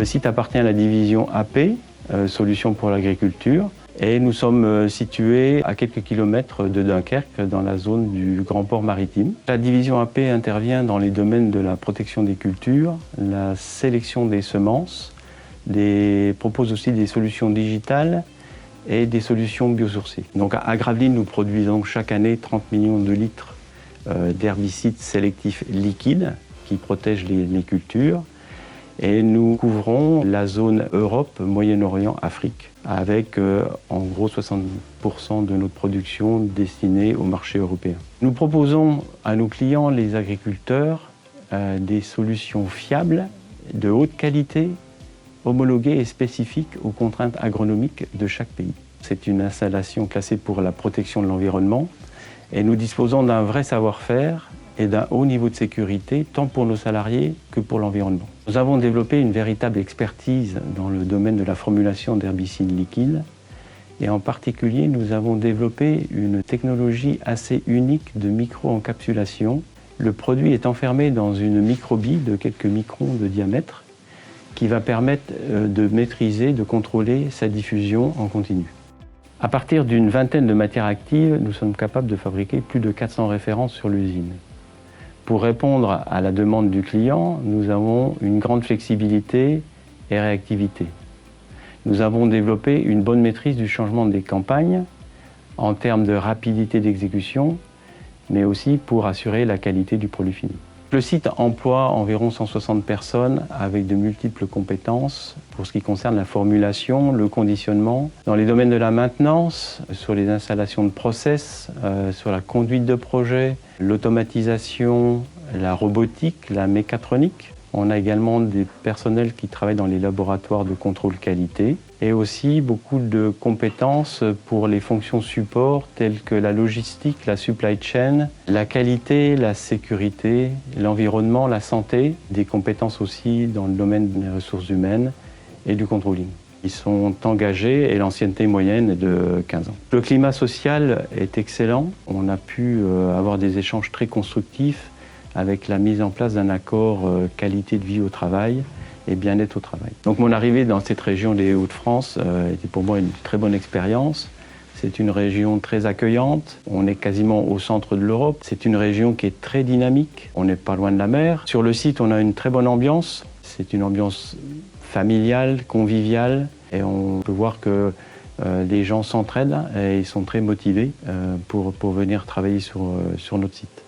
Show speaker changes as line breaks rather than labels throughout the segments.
site appartient à la division AP, Solutions pour l'agriculture, et nous sommes situés à quelques kilomètres de Dunkerque, dans la zone du Grand Port maritime. La division AP intervient dans les domaines de la protection des cultures, la sélection des semences, propose aussi des solutions digitales et des solutions biosourcées. Donc à Gravelines, nous produisons chaque année 30 millions de litres d'herbicides sélectifs liquides qui protègent les cultures. Et nous couvrons la zone Europe, Moyen-Orient, Afrique, avec en gros 60% de notre production destinée au marché européen. Nous proposons à nos clients, les agriculteurs, des solutions fiables, de haute qualité, homologuées et spécifiques aux contraintes agronomiques de chaque pays. C'est une installation classée pour la protection de l'environnement et nous disposons d'un vrai savoir-faire et d'un haut niveau de sécurité, tant pour nos salariés que pour l'environnement. Nous avons développé une véritable expertise dans le domaine de la formulation d'herbicides liquides et en particulier, nous avons développé une technologie assez unique de micro-encapsulation. Le produit est enfermé dans une microbille de quelques microns de diamètre qui va permettre de maîtriser, de contrôler sa diffusion en continu. À partir d'une vingtaine de matières actives, nous sommes capables de fabriquer plus de 400 références sur l'usine. Pour répondre à la demande du client, nous avons une grande flexibilité et réactivité. Nous avons développé une bonne maîtrise du changement des campagnes en termes de rapidité d'exécution, mais aussi pour assurer la qualité du produit fini. Le site emploie environ 160 personnes avec de multiples compétences pour ce qui concerne la formulation, le conditionnement, dans les domaines de la maintenance, sur les installations de process, sur la conduite de projet, l'automatisation, la robotique, la mécatronique. On a également des personnels qui travaillent dans les laboratoires de contrôle qualité et aussi beaucoup de compétences pour les fonctions support telles que la logistique, la supply chain, la qualité, la sécurité, l'environnement, la santé, des compétences aussi dans le domaine des ressources humaines et du controlling. Ils sont engagés et l'ancienneté moyenne est de 15 ans. Le climat social est excellent. On a pu avoir des échanges très constructifs avec la mise en place d'un accord qualité de vie au travail et bien-être au travail. Donc mon arrivée dans cette région des Hauts-de-France était pour moi une très bonne expérience. C'est une région très accueillante, on est quasiment au centre de l'Europe. C'est une région qui est très dynamique, on n'est pas loin de la mer. Sur le site, on a une très bonne ambiance. C'est une ambiance familiale, conviviale, et on peut voir que les gens s'entraident et ils sont très motivés pour venir travailler sur notre site.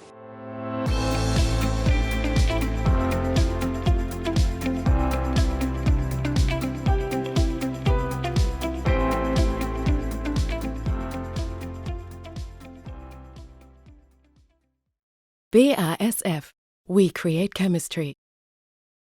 BASF. We create chemistry.